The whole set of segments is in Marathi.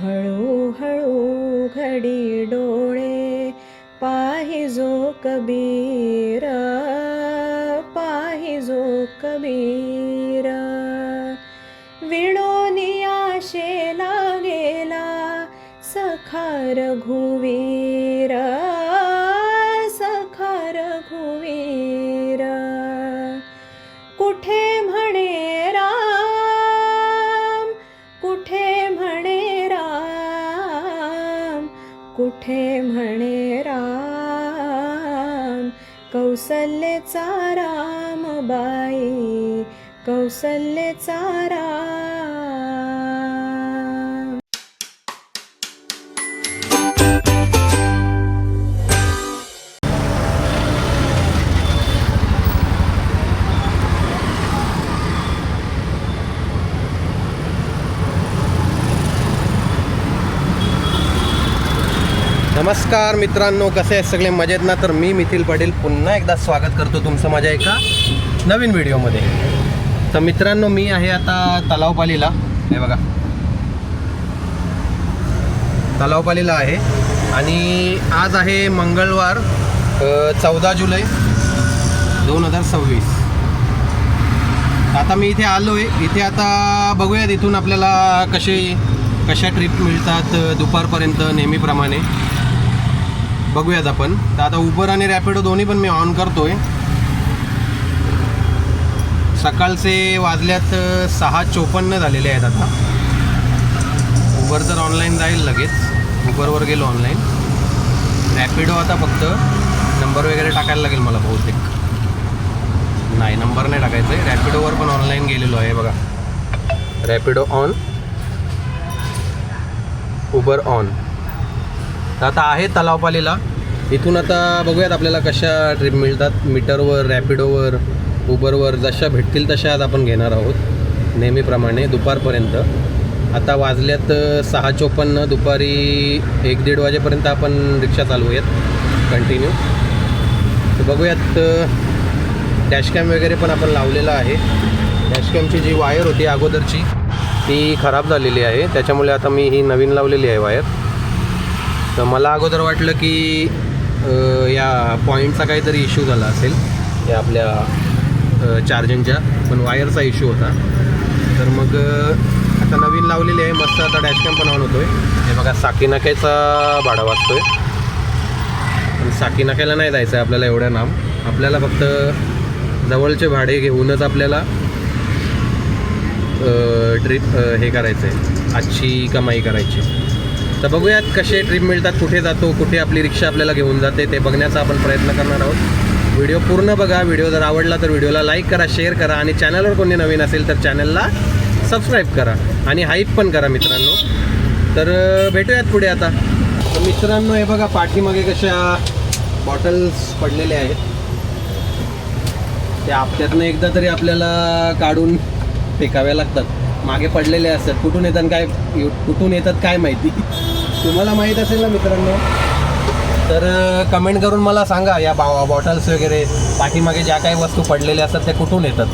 हळू घडी डोळे पाहिजो कबीर, पाहिजो कबीर. विणोनिया शेला गेला सखा रघुवीर, सखा रघुवीर. कुठे म्हणे राम, कुठे म्हणे राम, कुठे म्हणे राम. कौसल्येचा रामबाई, कौसल्येचा राम. नमस्कार मित्रांनो, कसे आहेत सगळे? मजेत ना? तर मी मिथिल पाटील पुन्हा एकदा स्वागत करतो तुमचं माझ्या एका नवीन व्हिडिओमध्ये. तर मित्रांनो, मी आहे आता तलावपालीला. हे बघा, तलावपालीला आहे आणि आज आहे मंगळवार 14 जुलै 2026. आता मी इथे आलो आहे. इथे आता बघूयात इथून आपल्याला कशा ट्रिप मिळतात दुपारपर्यंत नेहमीप्रमाणे बघूयात आपण. तर आता उबर आणि रॅपिडो दोन्ही पण मी ऑन करतोय. सकाळचे वाजल्यात 6:54 झालेले आहेत. आता उबर तर ऑनलाईन जाईल लगेच. उबरवर गेलो ऑनलाईन. रॅपिडो आता फक्त नंबर वगैरे टाकायला लागेल मला बहुतेक. नाही, नंबर नाही टाकायचं आहे. रॅपिडोवर पण ऑनलाईन गेलेलो आहे बघा. Rapido on, Uber on. तर आता आहे तलावपालीला. इथून आता बघूयात आपल्याला कशा ट्रिप मिळतात. मीटरवर, रॅपिडोवर, उबरवर जशा भेटतील तशा आज आपण घेणार आहोत नेहमीप्रमाणे दुपारपर्यंत. आता वाजल्यात 6:54. दुपारी 1-1:30 वाजेपर्यंत आपण रिक्षा चालवूयात कंटिन्यू. तर बघूयात. डॅशकॅम वगैरे पण आपण लावलेला आहे. डॅशकॅमची जी वायर होती अगोदरची ती खराब झालेली आहे, त्याच्यामुळे आता मी ही नवीन लावलेली आहे वायर. तर मला अगोदर वाटलं की या पॉईंटचा काहीतरी इश्यू झाला असेल या आपल्या चार्जिंगच्या, पण वायरचा इश्यू होता. तर मग आता नवीन लावलेली आहे मस्त. आता डॅशकॅम पण ऑन होतो आहे. हे बघा, साकीनाक्याचा भाडा वाजतो आहे. पण साकीनाक्याला नाही जायचं आहे आपल्याला एवढ्या नाम. आपल्याला फक्त जवळचे भाडे घेऊनच आपल्याला ट्रिप हे करायचं आहे, आजची कमाई करायची. तर बघूयात कसे ट्रिप मिळतात, कुठे जातो, कुठे आपली रिक्षा आपल्याला घेऊन जाते ते बघण्याचा आपण प्रयत्न करणार आहोत. व्हिडिओ पूर्ण बघा. व्हिडिओ जर आवडला तर व्हिडिओला लाईक करा, शेअर करा आणि चॅनलवर कोणी नवीन असेल तर चॅनलला सबस्क्राईब करा आणि हाईप पण करा मित्रांनो. तर भेटूयात पुढे. आता तर मित्रांनो, हे बघा पाठीमागे कशा बॉटल्स पडलेल्या आहेत. त्या हप्त्यातनं एकदा तरी आपल्याला काढून फेकाव्या लागतात. मागे पडलेले असतात. कुठून येतात काय माहिती. तुम्हाला माहीत असेल ना मित्रांनो, तर कमेंट करून मला सांगा. या बॉटल्स वगैरे पाठीमागे ज्या काही वस्तू पडलेल्या असतात त्या कुठून येतात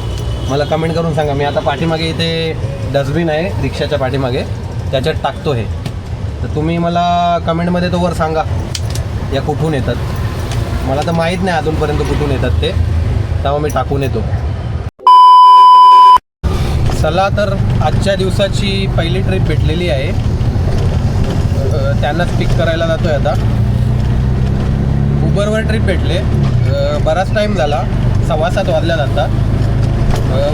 मला कमेंट करून सांगा. मी आता पाठीमागे इथे डस्टबिन आहे रिक्षाच्या पाठीमागे, त्याच्यात टाकतो हे. तर तुम्ही मला कमेंटमध्ये तो वर सांगा या कुठून येतात. मला तर माहीत नाही अजूनपर्यंत कुठून येतात ते, तेव्हा मी टाकून येतो. चला, तर आजच्या दिवसाची पहिली ट्रिप भेटलेली आहे. त्यांनाच पिक करायला जातो आहे आता. उबरवर ट्रिप भेटले. बराच टाईम झाला, 6:15 वाजल्यात आता.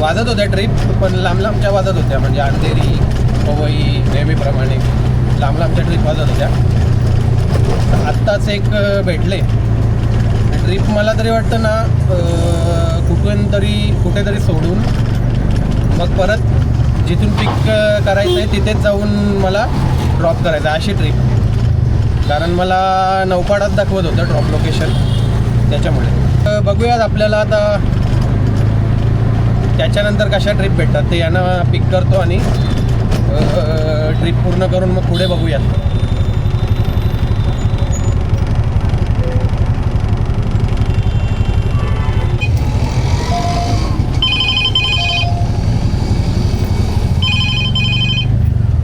वाजत होत्या ट्रिप, पण लांबच्या वाजत होत्या. म्हणजे अंधेरी, पवई, नेहमीप्रमाणे लांबच्या ट्रिप वाजत होत्या. आत्ताच एक भेटले ट्रिप. मला तरी वाटतं ना कुठेतरी सोडून मग परत जिथून पिक करायचं आहे तिथेच जाऊन मला ड्रॉप करायचं आहे, अशी ट्रिप. कारण मला नौपाडात दाखवत होतं ड्रॉप लोकेशन, त्याच्यामुळे. बघूयात आपल्याला आता त्याच्यानंतर कशा ट्रिप भेटतात ते. यांना पिक करतो आणि ट्रिप पूर्ण करून मग पुढे बघूयात.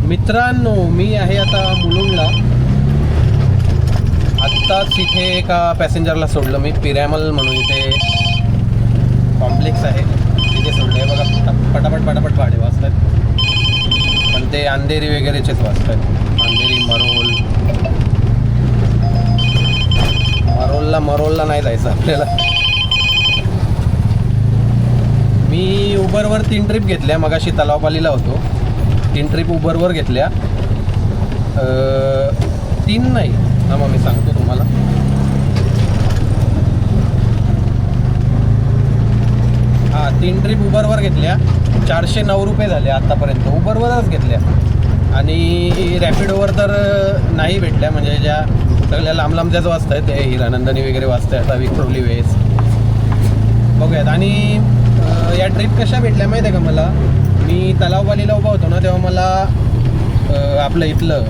मित्रांनो, मी आहे आता मुलुंडला. आत्ताच इथे एका पॅसेंजरला सोडलं मी. पिरॅमल म्हणून इथे कॉम्प्लेक्स आहे, तिथे सोडलं आहे बघा. पटापट पटापट भाडे वाजतात, पण ते अंधेरी वगैरेचेच वाजतात. अंधेरी, मरोलला नाही जायचं आपल्याला. मी उबरवर 3 ट्रिप घेतल्या. मगाशी तलावपालीला होतो, 3 ट्रिप उबरवर घेतल्या. 3 नाही ना, मग मी सांगतो तुम्हाला. हां, 3 ट्रिप उबरवर घेतल्या. 409 रुपये झाले आत्तापर्यंत, उबरवरच घेतल्या. आणि रॅपिडोवर तर नाही भेटल्या, म्हणजे ज्या सगळ्या लांब लांबच्याच वाजत आहेत, ते हिरानंदनी वगैरे वाजत आहेत, विक्रोली वेस बघूयात. आणि या ट्रिप कशा भेटल्या माहीत आहे का मला? मी तलावपालीला उभा होतो ना, तेव्हा मला आपलं इथलं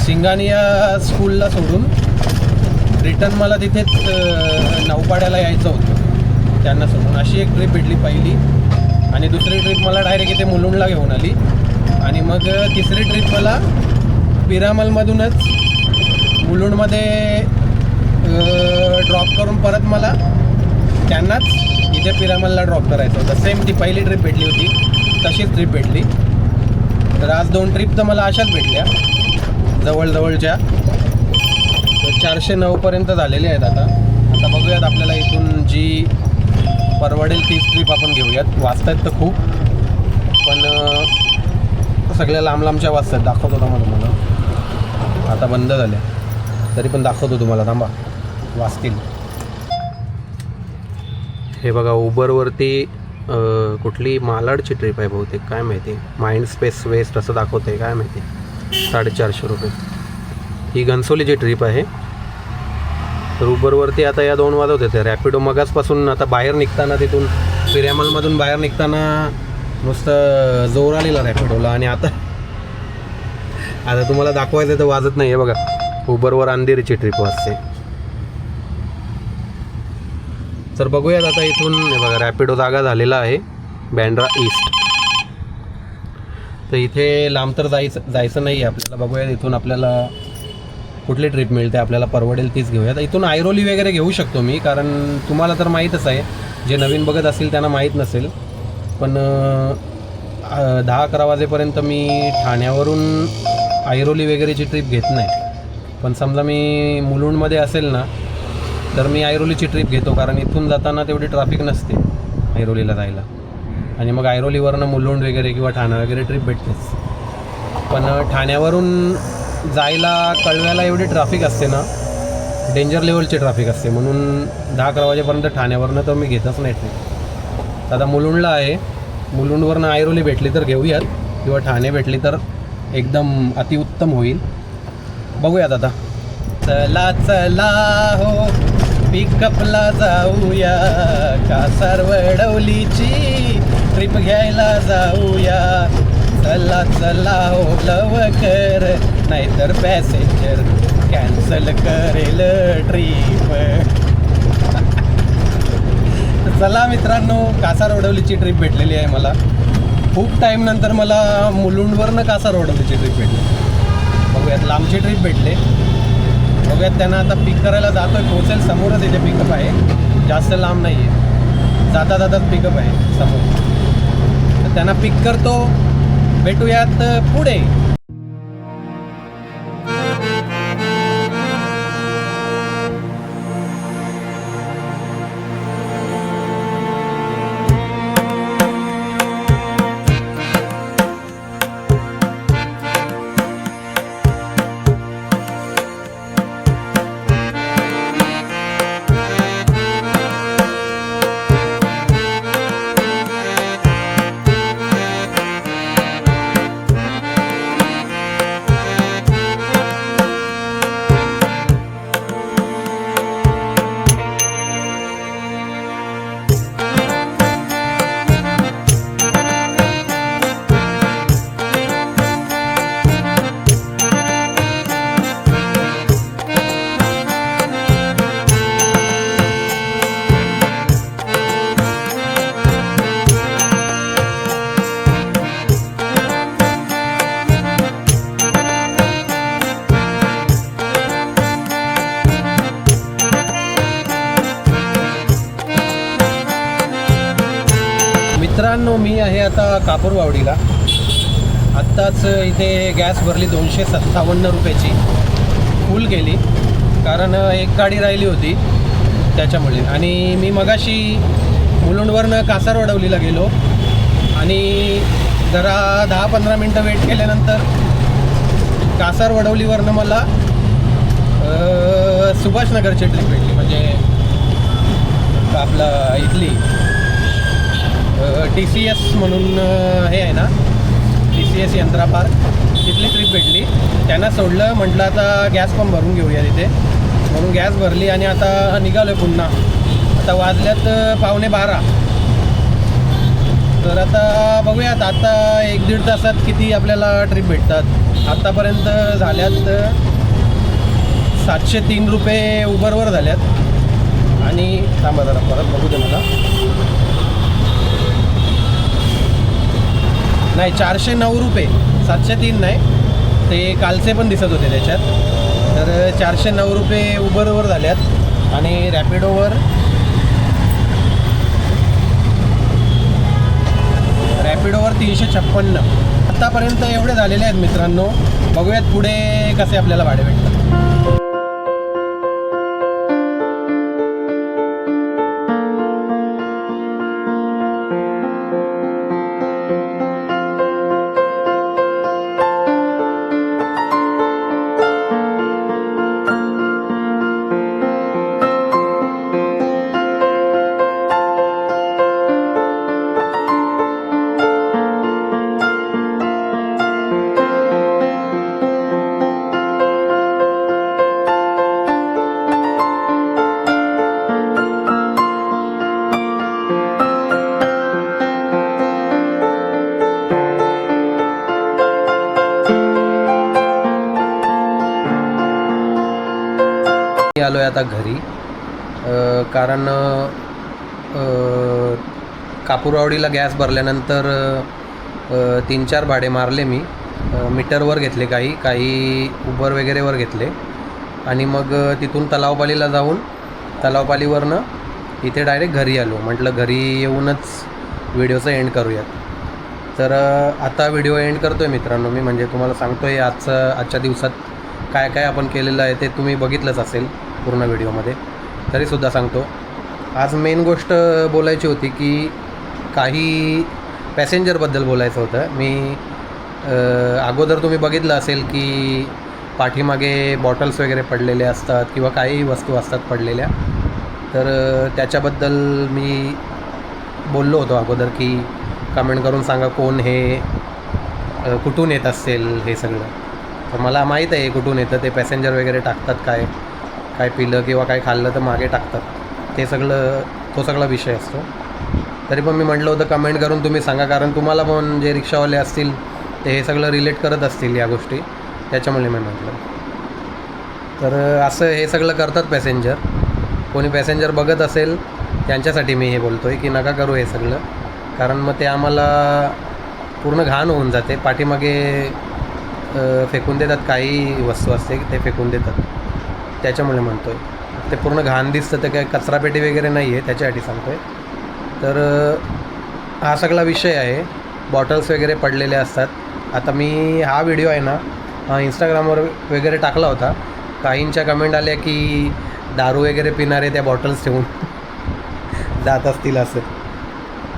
सिंगानिया स्कूलला सोडून रिटर्न मला तिथेच नौपाड्याला यायचं होतं, त्यांना सोडून. अशी एक ट्रिप भेटली पहिली. आणि दुसरी ट्रिप मला डायरेक्ट इथे मुलुंडला घेऊन आली. आणि मग तिसरी ट्रिप मला पिरामलमधूनच मुलुंडमध्ये ड्रॉप करून परत मला त्यांनाच इथे पिरामलला ड्रॉप करायचं होतं. सेम ती पहिली ट्रिप भेटली होती, तशीच ट्रिप भेटली. तर आज 2 ट्रिप तर मला अशाच भेटल्या, जवळजवळच्या. तर 409पर्यंत झालेले आहेत आता. बघूयात, आपल्याला इथून जी परवडेल तीच ट्रिप आपण घेऊयात. वाजतायत तर खूप, पण सगळ्या लांब लांबच्या वाजतात. दाखवतो तुम्हाला. आता बंद झाल्या, तरी पण दाखवतो तुम्हाला. थांबा, वाजतील. हे बघा, उबरवरती कुठली मालाडची ट्रिप आहे बहुतेक, काय माहिती. माइंड स्पेस वेस्ट असं दाखवतं आहे, काय माहिती. 450 रुपये ही घनसोलीची ट्रिप आहे. तर उबरवरती आता या 2 वाजत होते. रॅपिडो मगासपासून आता बाहेर निघताना, तिथून पिरॅमलमधून बाहेर निघताना नुसतं जोर आलेला रॅपिडोला. आणि आता तुम्हाला दाखवायचं तर वाजत नाही आहे बघा. उबरवर अंधेरीची ट्रिप वाजते. तर बघूयात आता इथून. हे बघा, रॅपिडो जागा झालेला आहे, बँड्रा ईस्ट. तर इथे लांब तर जायचं नाही आहे आपल्याला. बघूयात इथून आपल्याला कुठली ट्रिप मिळते, आपल्याला परवडेल तीच घेऊयात. इथून ऐरोली वगैरे घेऊ शकतो मी, कारण तुम्हाला तर माहीतच आहे, जे नवीन बघत असतील त्यांना माहीत नसेल. पण 10-11 वाजेपर्यंत मी ठाण्यावरून ऐरोली वगैरेची ट्रिप घेत नाही. पण समजा मी मुलुंडमध्ये असेल ना, तर मी ऐरोलीची ट्रिप घेतो, कारण इथून जाताना तेवढी ट्रॅफिक नसते ऐरोलीला जायला. आणि मग ऐरोलीवरनं मुलुंड वगैरे किंवा ठाणा वगैरे ट्रिप भेटतेच. पण ठाण्यावरून जायला कळव्याला एवढी ट्रॅफिक असते ना, डेंजर लेवलची ट्रॅफिक असते. म्हणून 10-11 वाजेपर्यंत ठाण्यावरनं तर मी घेतच नाही ट्रिप. आता मुलुंडला आहे, मुलुंडवरनं ऐरोली भेटली तर घेऊयात, किंवा ठाणे भेटली तर एकदम अतिउत्तम होईल. बघूयात आता. चला चला हो, पिकअपला जाऊया, कासारवडवलीची ट्रिप घ्यायला जाऊया. चला चला हो लवकर, नाहीतर पॅसेंजर कॅन्सल करेल ट्रिप. चला मित्रांनो, कासारवडवलीची ट्रिप भेटलेली आहे मला. खूप टाईम नंतर मला मुलुंडवरनं कासारवडवलीची ट्रिप भेटली. बघूयात, लांबची ट्रिप भेटले. बघूयात, त्यांना आता पिक करायला जातो आहे. पोहोचेल, समोरच इथे पिकअप आहे, जास्त लांब नाही आहे, जाता जातात पिकअप आहे समोर. तर त्यांना पिक करतो, भेटूयात पुढे. मी आहे आता कापूरवावडीला. आत्ताच इथे गॅस भरली 257 रुपयाची, फुल केली, कारण एक गाडी राहिली होती त्याच्यामुळे. आणि मी मगाशी मुलुंडवरनं कासारवडवलीला गेलो आणि जरा 10-15 मिनटं वेट केल्यानंतर कासारवडवलीवरनं मला सुभाषनगरची ट्रिप भेटली. म्हणजे आपलं इथली TCS म्हणून हे आहे ना, TCS यंत्रा पार्क, तिथली ट्रिप भेटली. त्यांना सोडलं, म्हटलं आता गॅस पण भरून घेऊया तिथे, म्हणून गॅस भरली आणि आता निघालो आहे पुन्हा. आता वाजल्यात 11:15. तर आता बघूयात आता 1-1.5 तासात किती आपल्याला ट्रिप भेटतात. आत्तापर्यंत झाल्यात 703 रुपये उबरवर झाल्यात. आणि थांबा जरा परत बघू दे मला. नाही, 409 रुपये, 703 नाही, ते कालचे पण दिसत होते त्याच्यात. तर 409 रुपये उबरवर झाल्यात आणि रॅपिडोवर 356. आत्तापर्यंत एवढे झालेले आहेत मित्रांनो. बघूयात पुढे कसे आपल्याला भाडे भेटतात. आलो आहे आता घरी, कारण कापूरवावडीला गॅस भरल्यानंतर 3-4 भाडे मारले मी. मीटरवर घेतले, काही उबर वगैरेवर घेतले आणि मग तिथून तलावपालीला जाऊन तलावपालीवरनं इथे डायरेक्ट घरी आलो. म्हटलं घरी येऊनच व्हिडिओचं एंड करूयात. तर आता व्हिडिओ एंड करतो आहे मित्रांनो मी. म्हणजे तुम्हाला सांगतो आहे आजच्या दिवसात काय काय आपण केलेलं आहे ते तुम्ही बघितलंच असेल पूर्ण व्हिडिओमध्ये, तरीसुद्धा सांगतो. आज मेन गोष्ट बोलायची होती की काही पॅसेंजरबद्दल बोलायचं होतं. मी अगोदर तुम्ही बघितलं असेल की पाठीमागे बॉटल्स वगैरे पडलेले असतात किंवा काही वस्तू असतात पडलेल्या. तर त्याच्याबद्दल मी बोललो होतो अगोदर की कमेंट करून सांगा कोण हे, कुठून येत असेल हे सगळं. तर मला माहीत आहे कुठून येतं. ते पॅसेंजर वगैरे टाकतात, काय पिलं किंवा काय खाल्लं तर मागे टाकतात, ते तो सगळा विषय असतो. तरी पण मी म्हटलं होतं कमेंट करून तुम्ही सांगा, कारण तुम्हाला पण जे रिक्षावाले असतील ते हे सगळं रिलेट करत असतील या गोष्टी, त्याच्यामुळे मी म्हटलं. तर असं हे सगळं करतात पॅसेंजर. कोणी पॅसेंजर बघत असेल त्यांच्यासाठी मी हे बोलतो आहे की नका करू हे सगळं, कारण मग ते आम्हाला पूर्ण घाण होऊन जाते. पाठीमागे फेकून देतात, काही वस्तू असते ते फेकून देतात, त्याच्यामुळे म्हणतो आहे. ते पूर्ण घाण दिसतं, ते काय कचरापेटी वगैरे नाही आहे, त्याच्यासाठी सांगतो आहे. तर हा सगळा विषय आहे. बॉटल्स वगैरे पडलेले असतात. आता मी हा व्हिडिओ आहे ना इंस्टाग्रामवर वगैरे टाकला होता. काहींच्या कमेंट आल्या की दारू वगैरे पिणारे त्या बॉटल्स ठेवून जात असतील असं.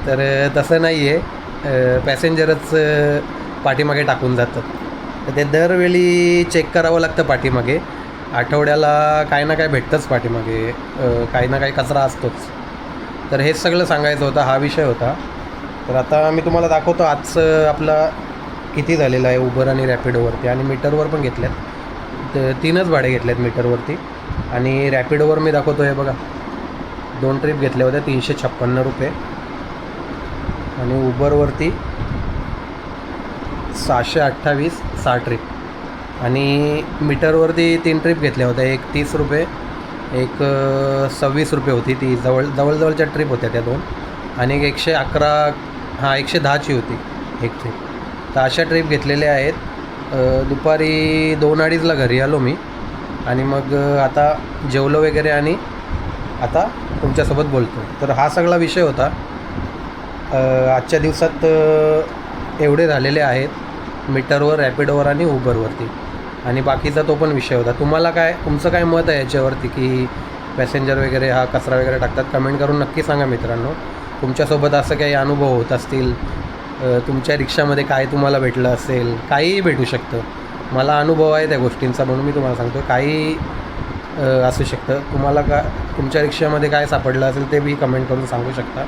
तर तसं नाही आहे, पॅसेंजरच पाठीमागे टाकून जातात. तर ते दरवेळी चेक करावं लागतं पाठीमागे. आठवड्याला काय ना काय भेटतंच पाठीमागे, काही ना काही कचरा असतोच. तर हेच सगळं सांगायचं होतं, हा विषय होता. तर आता मी तुम्हाला दाखवतो आजचं आपला किती झालेलं आहे उबर आणि रॅपिडोवरती. आणि मीटरवर पण घेतल्यात, तर 3च भाडे घेतलेत मीटरवरती. आणि रॅपिडोवर मी दाखवतो आहे बघा, 2 ट्रिप घेतल्या होत्या 356 रुपये. आणि उबरवरती 628 6 ट्रिप. आणि मीटरवरती 3 ट्रिप घेतल्या होत्या, एक 30 रुपये, एक 26 रुपये होती. ती जवळजवळच्या ट्रिप होत्या त्या 2. आणि एक 111, 110ची होती एक ट्रिप. तर अशा ट्रिप घेतलेल्या आहेत. दुपारी 2-2:30ला घरी आलो मी. आणि मग आता जेवलो वगैरे आणि आता तुमच्यासोबत बोलतो. तर हा सगळा विषय होता. आजच्या दिवसात एवढे झालेले आहेत मीटरवर, रॅपिडोवर आणि उबरवरती. आणि बाकीचा तो पण विषय होता. तुम्हाला काय, तुमचं काय मत आहे याच्यावरती की पॅसेंजर वगैरे हा कचरा वगैरे टाकतात? कमेंट करून नक्की सांगा मित्रांनो. तुमच्यासोबत असं काही अनुभव होत असतील, तुमच्या रिक्षामध्ये काय तुम्हाला भेटलं असेल, काहीही भेटू शकतं. मला अनुभव आहे त्या गोष्टींचा म्हणून मी तुम्हाला सांगतो. काही असू शकतं. तुम्हाला का तुमच्या रिक्षामध्ये काय सापडलं असेल ते मी कमेंट करून सांगू शकता.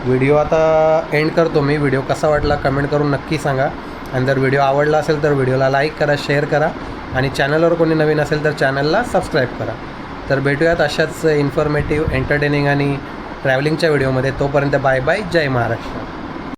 व्हिडिओ आता एंड करतो मी. व्हिडिओ कसा वाटला कमेंट करून नक्की सांगा. आणि जर व्हिडिओ आवडला असेल तर व्हिडिओला लाईक करा, शेअर करा आणि चॅनलवर कोणी नवीन असेल तर चॅनलला सबस्क्राईब करा. तर भेटूयात अशाच इन्फॉर्मेटिव्ह, एंटरटेनिंग आणि ट्रॅव्हलिंगच्या व्हिडिओमध्ये. तोपर्यंत बाय बाय. जय महाराष्ट्र.